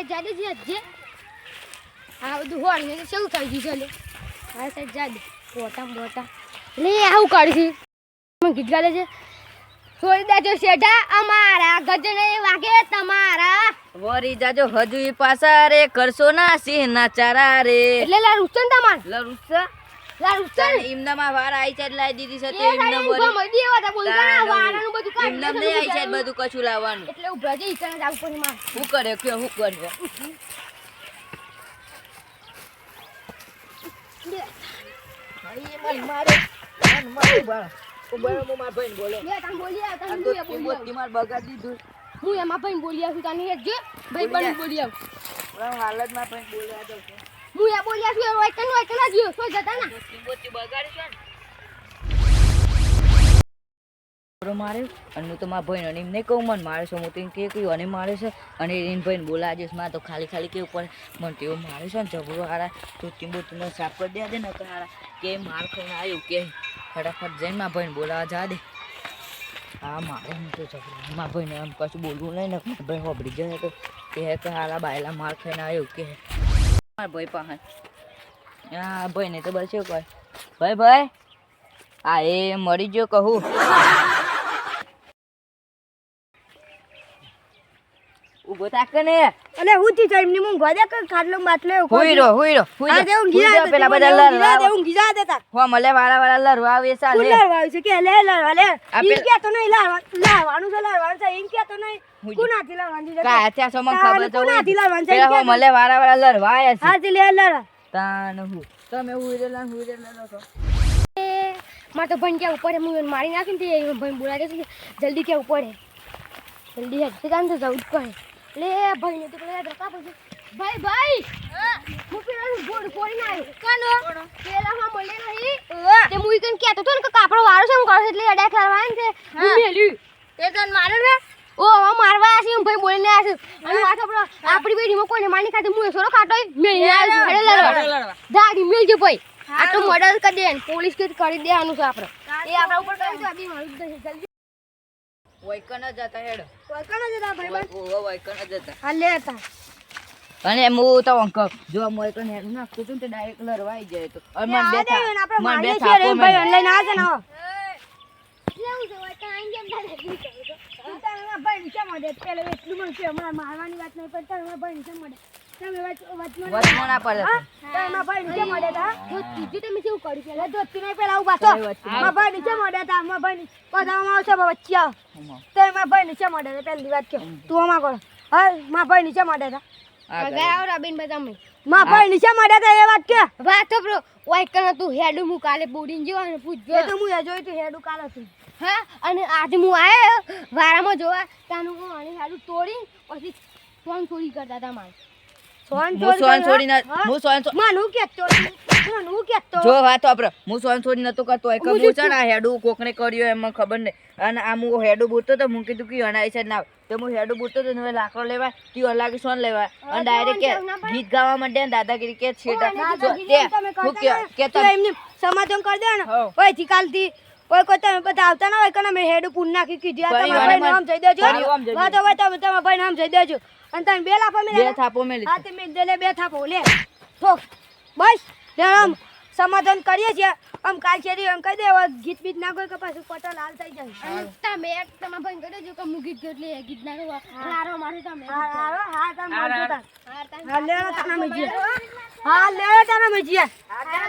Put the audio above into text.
side જાડી છે જે આ બધું હોળ ને શું થઈ ગયું છે લે આ સાઈડ જાડી બોટા લે આવું કાઢી મને ગીત ગાલે છે છોડી દેજો શેઠા અમારા ગજને વાગે તમારા વરી જાજો હજુ ઈ પાછા રે કરશો ના સિંહ ના ચારા રે એટલે લા રૂચન તમાર લરુસા લા રૂચન ઇમનામાં વાર આઈ છે લાઈ દીધી છે તે એ ઇમના સાઈડ વરી ગમ દેવા તા બોલતા ના વારાનું બધું કાઢી ઇમના નહીં આઈ છે બધું કશું લાવવાનું એટલે ઉભા જઈ ઇકને જાવ પર માં હું કરે કે હું કરે ભાઈ મારે બા ઉભા મો માર ભાઈ બોલે લે તમ બોલી તમ તો તી માર બગાડ દીધું હું એમાં ભાઈ બોલી છું તને એક જે ભાઈ બની બોલી આવ હાલતમાં ભાઈ બોલવા દઉં છું હું એ બોલ્યા છું ઓય કન જીઓ સો જતા ના તી બગાડી છે ને મારે અને તો મારા ભાઈ અને એમને કહું મને મારે છે હું તો કે કયું અને મારે છે અને એને ભાઈને બોલાવે છે માં તો ખાલી કેવું પડે મને તેઓ મારે છે ને જબરો હારા તો ટીમ્બો તું સાફ કરી દે ને કે હારા કે માર ખાઈને આવ્યું કે ફટાફટ જઈને મારા ભાઈને બોલાવા જા દે હા મારે હું તો જબરો મારા ભાઈને એમ કશું બોલવું નહીં ને મારા ભાઈ હોબળી જાય તો કે હારા બાયલા માર ખાઈને આવ્યું કે મારા ભાઈ પાસે હા ભાઈને તો બસ એવું કહે ભાઈ આ એ મરી ગયો કહું ઉભો થાક ને અલે હું થી જઈને હું ગોદા કે ખાટલો બાટલો હુઈ રો આ દે ઊંઘી જા પેલા બધા લરવા દે ઊંઘી જા દેતા હો મલે વાળા લરવા આવે સાલે લરવા છે કે લે લરવા લે ઈ કે તો નહીં લાવવાનું છે લાવવાનું છે ઈમ કે તો નહીં કુનાથી લાવવાનું છે કા ત્યાં સો મને ખબર તો કુનાથી લાવવાનું છે પેલા હો મલે વાળા લરવા આયા છે હા લે લરવા તાન હું તમે હુઈ રેલા છો માર તો ભણ કે ઉપર હું મારી નાખીને તે ભણ બોલાડે છે જલ્દી કે ઉપર જલ્દી હે કાન તો જવું જ પડે લે ભાઈ ને તો પેલા ધક્કા પડશે ભાઈ હું પેલા બોર્ડ ફોડી નાખ્યો કાનો પેલા માં મળે નહીં તે મુઈ કન કેતો તો ને કે કાપડો વારો છે હું કરે એટલે અડા ખાવાનું છે હું મેલ્યું તે તન મારે ને ઓ હવે મારવા આસી હું ભાઈ બોલીને આસી અને વાત આપણો આપડી બેડીમાં કોઈને માની ખાતે હું સોરો ખાટો મેલી આસી હેડે લડવા દાડી મેલજો ભાઈ આ તો મર્ડર કરી દે પોલીસ કેસ કરી દેવાનું છે આપણે એ આપણા ઉપર કરી દે અભી મારું જલ્દી વૈકન જતા હેડ વૈકન જતા ભાઈ ઓ વૈકન જતા હા લેતા અને હું તો અંક જો વૈકન હેડ નાખું તું તે ડાયરેક્ટ લરવાઈ જાય તો અને મને બે થાપો ભાઈ ઓનલાઈન આ છે ને લેવું છે વૈકન આઈ કેમ થાય તારા ભાઈ નીચે મળે પેલે એટલું મને છે હમણાં મારવાની વાત નહીં પણ તારા ભાઈ નીચે મળે તમે વચમાં ના પડે તારા ભાઈ નીચે મળે તા જો તીજી તમે કેવું કર્યું પેલા ધોતી નહીં પેલા ઉભા છો મારા ભાઈ નીચે મળે તા મારા ભાઈ બધામાં આવશે વચ્ચે આવ તો મારા ભાઈ નીચે મળે પહેલી વાત કે તું આમાં કર હા મારા ભાઈ નીચે મળે તા અગર આવ રબીન બતામે મારા ભાઈ નીચે મળે તા એ વાત કે વાત તો બ્રો વૈકન તું હેડું મુ કાલે બોડીને જો અને પૂછજો તો હું જોઈ તું હેડું કાલે તું હા અને આજે હું આયો વારામાં જોવા તાનું હું આને હેડું તોડી પછી ફોન ચોરી કરતા હતા મારે જો વાત આપડે હું સોન છોડી નતો કરતો એક હું છે ને હેડું કોકને કર્યો એમાં ખબર નહીં અને આ હું હેડું બોલતો તો હું કીધું કે અનાઈ છે ના તો હું હેડું બોલતો તો હવે લાકડો લેવા તી અલાગે સોન લેવા અને ડાયરેક્ટ કે ગીત ગાવા માંડે ને દાદાગીરી કે છેટા કે તમે એમને સમાધાન કરી દે ને ઓય થી કાલથી કોઈ તમે બધા આવતા ના હોય કે મેં હેડું પૂન નાખી કીધી આ તમારા ભાઈ નામ જઈ દેજો વાત હવે તમે તમારા ભાઈ નામ જઈ દેજો અને તમે બે થાપો મેલે હા તે મેં દે બે થાપો લે ઠોક બસ લે આમ સમાધાન કરીએ છીએ આમ કાલ છેડી એમ કહી દે ગીત બીત ના કોઈ કે પાછું પટલ હાલ થઈ જાય તમે એક તમારા ભાઈ કહી દેજો કે હું ગીત એટલે ગીત ના ગવા હારો મારે તમે હા તમે હા લે તને મેજી હા લે તને મેજી